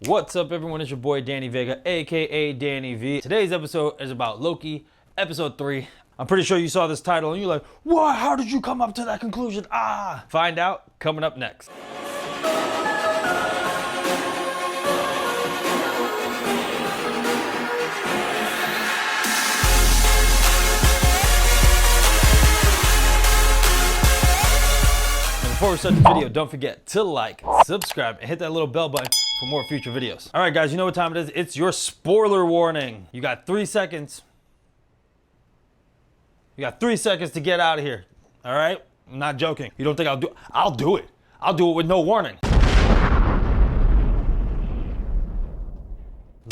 What's up, everyone? It's your boy Danny Vega, aka Danny V. Today's episode is about Loki, episode 3. I'm pretty sure you saw this title and you're like, what? How did you come up to that conclusion? Find out coming up next. Before we start the video, don't forget to like, subscribe, and hit that little bell button for more future videos. All right, guys, you know what time it is? It's your spoiler warning. You got 3 seconds. You got 3 seconds to get out of here. All right? I'm not joking. You don't think I'll do it? I'll do it. I'll do it with no warning.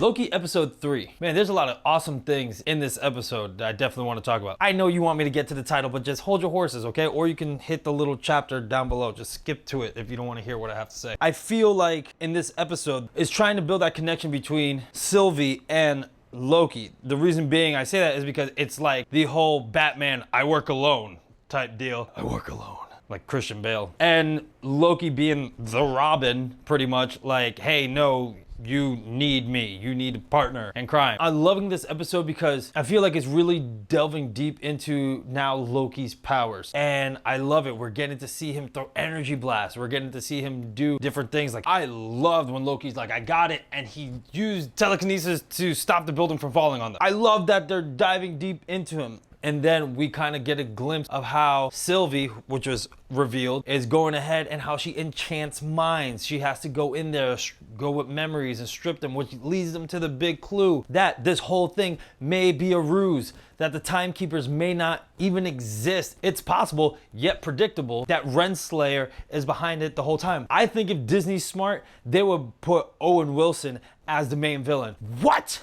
Loki episode 3. Man, there's a lot of awesome things in this episode that I definitely want to talk about. I know you want me to get to the title, but just hold your horses, okay? Or you can hit the little chapter down below. Just skip to it if you don't want to hear what I have to say. I feel like in this episode is trying to build that connection between Sylvie and Loki. The reason being I say that is because it's like the whole Batman, I work alone type deal. I work alone. Like Christian Bale. And Loki being the Robin, pretty much like, hey, no, you need me. You need a partner in crime. I'm loving this episode because I feel like it's really delving deep into now Loki's powers. And I love it. We're getting to see him throw energy blasts. We're getting to see him do different things. Like, I loved when Loki's like, I got it. And he used telekinesis to stop the building from falling on them. I love that they're diving deep into him. And then we kind of get a glimpse of how Sylvie, which was revealed, is going ahead and how she enchants minds. She has to go in there, go with memories and strip them, which leads them to the big clue that this whole thing may be a ruse, that the timekeepers may not even exist. It's possible, yet predictable, that Renslayer is behind it the whole time. I think if Disney's smart, they would put Owen Wilson as the main villain. What?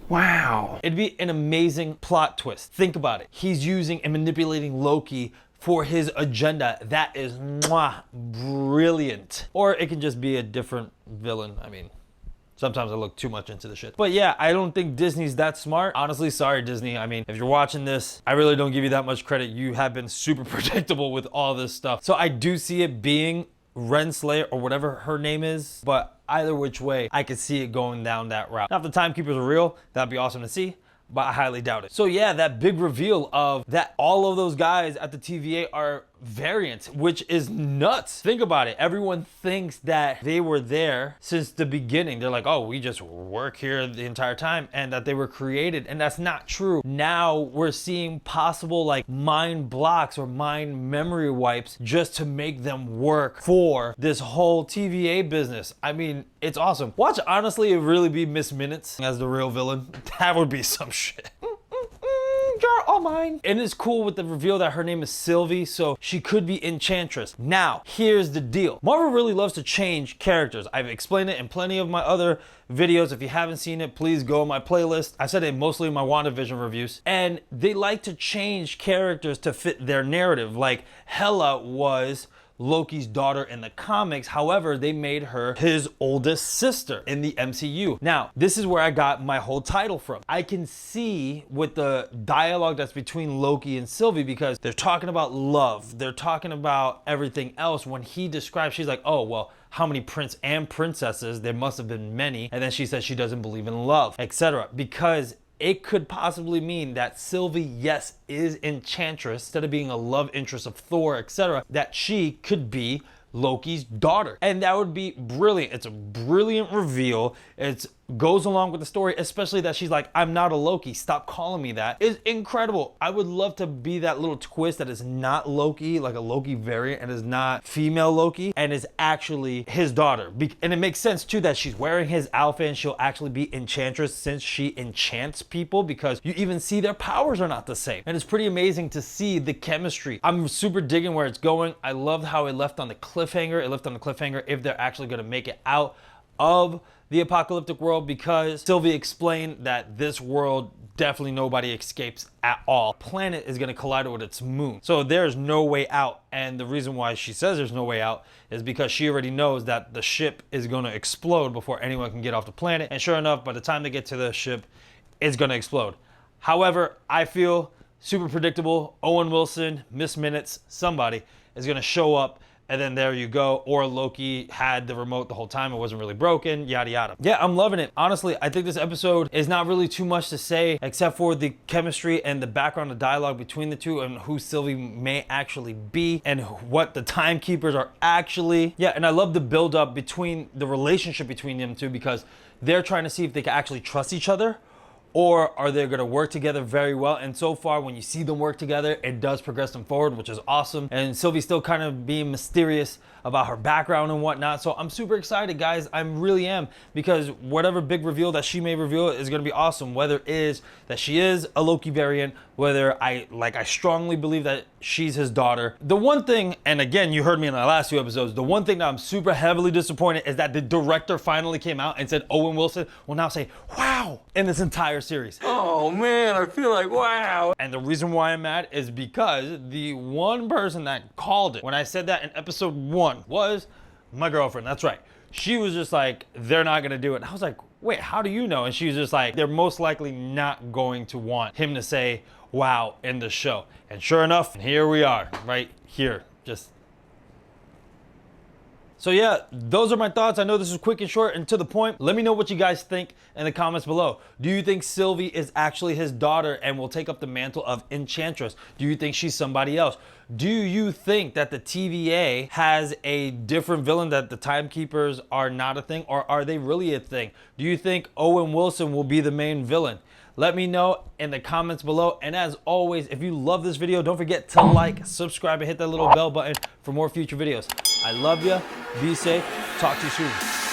Wow. It'd be an amazing plot twist. Think about it. He's using and manipulating Loki for his agenda. That is brilliant. Or it can just be a different villain. I mean, sometimes I look too much into the shit. But yeah, I don't think Disney's that smart. Honestly, sorry, Disney. I mean, if you're watching this, I really don't give you that much credit. You have been super predictable with all this stuff. So I do see it being Renslayer or whatever her name is, but either which way, I could see it going down that route. Now, if the timekeepers are real, that'd be awesome to see, but I highly doubt it. So yeah, that big reveal of that all of those guys at the TVA are variants, which is nuts. Think about it. Everyone thinks that they were there since the beginning. They're like, oh, we just work here the entire time, and that they were created, and that's not true. Now we're seeing possible like mind blocks or mind memory wipes just to make them work for this whole TVA business. I mean, it's awesome. Watch, honestly, it really be Miss Minutes as the real villain. That would be some shit. You're all mine. And it's cool with the reveal that her name is Sylvie, so she could be Enchantress. Now, here's the deal. Marvel really loves to change characters. I've explained it in plenty of my other videos. If you haven't seen it, please go on my playlist. I said it mostly in my WandaVision reviews. And they like to change characters to fit their narrative. Like Hela was Loki's daughter in the comics. However, they made her his oldest sister in the MCU. Now, this is where I got my whole title from. I can see with the dialogue that's between Loki and Sylvie, because they're talking about love. They're talking about everything else. When he describes, she's like, oh, well, how many prince and princesses? There must have been many. And then she says she doesn't believe in love, etc. Because it could possibly mean that Sylvie, yes, is Enchantress, instead of being a love interest of Thor, etc., that she could be Loki's daughter. And that would be brilliant. It's a brilliant reveal. It goes along with the story, especially that she's like, I'm not a Loki, stop calling me that. It's incredible. I would love to be that little twist that is not Loki, like a Loki variant, and is not female Loki, and is actually his daughter. And it makes sense too that she's wearing his outfit and she'll actually be Enchantress, since she enchants people, because you even see their powers are not the same. And it's pretty amazing to see the chemistry. I'm super digging where it's going. I love how it left on the cliffhanger. It left on the cliffhanger if they're actually going to make it out of the apocalyptic world, because Sylvie explained that this world, definitely nobody escapes at all. Planet is going to collide with its moon, so there's no way out. And the reason why she says there's no way out is because she already knows that the ship is going to explode before anyone can get off the planet. And sure enough, by the time they get to the ship, it's going to explode. However, I feel super predictable. Owen Wilson, Miss Minutes, somebody is going to show up and then there you go. Or Loki had the remote the whole time, it wasn't really broken, yada yada. Yeah, I'm loving it. Honestly, I think this episode is not really too much to say except for the chemistry and the background of dialogue between the two and who Sylvie may actually be and what the timekeepers are actually. Yeah, and I love the build up between the relationship between them two, because they're trying to see if they can actually trust each other, or are they going to work together very well? And so far, when you see them work together, it does progress them forward, which is awesome. And Sylvie's still kind of being mysterious about her background and whatnot. So I'm super excited, guys. I really am, because whatever big reveal that she may reveal is going to be awesome. Whether it is that she is a Loki variant, whether I strongly believe that she's his daughter. The one thing, and again, you heard me in the last two episodes, the one thing that I'm super heavily disappointed is that the director finally came out and said Owen Wilson will now say wow in this entire series. Oh man, I feel like wow. And the reason why I'm mad is because the one person that called it when I said that in episode 1 was my girlfriend. That's right. She was just like, they're not gonna do it. And I was like, wait, how do you know? And she was just like, they're most likely not going to want him to say wow in the show. And sure enough, here we are, right here. So yeah, those are my thoughts. I know this is quick and short and to the point. Let me know what you guys think in the comments below. Do you think Sylvie is actually his daughter and will take up the mantle of Enchantress? Do you think she's somebody else? Do you think that the TVA has a different villain, that the timekeepers are not a thing, or are they really a thing? Do you think Owen Wilson will be the main villain? Let me know in the comments below. And as always, if you love this video, don't forget to like, subscribe, and hit that little bell button for more future videos. I love you. Be safe. Talk to you soon.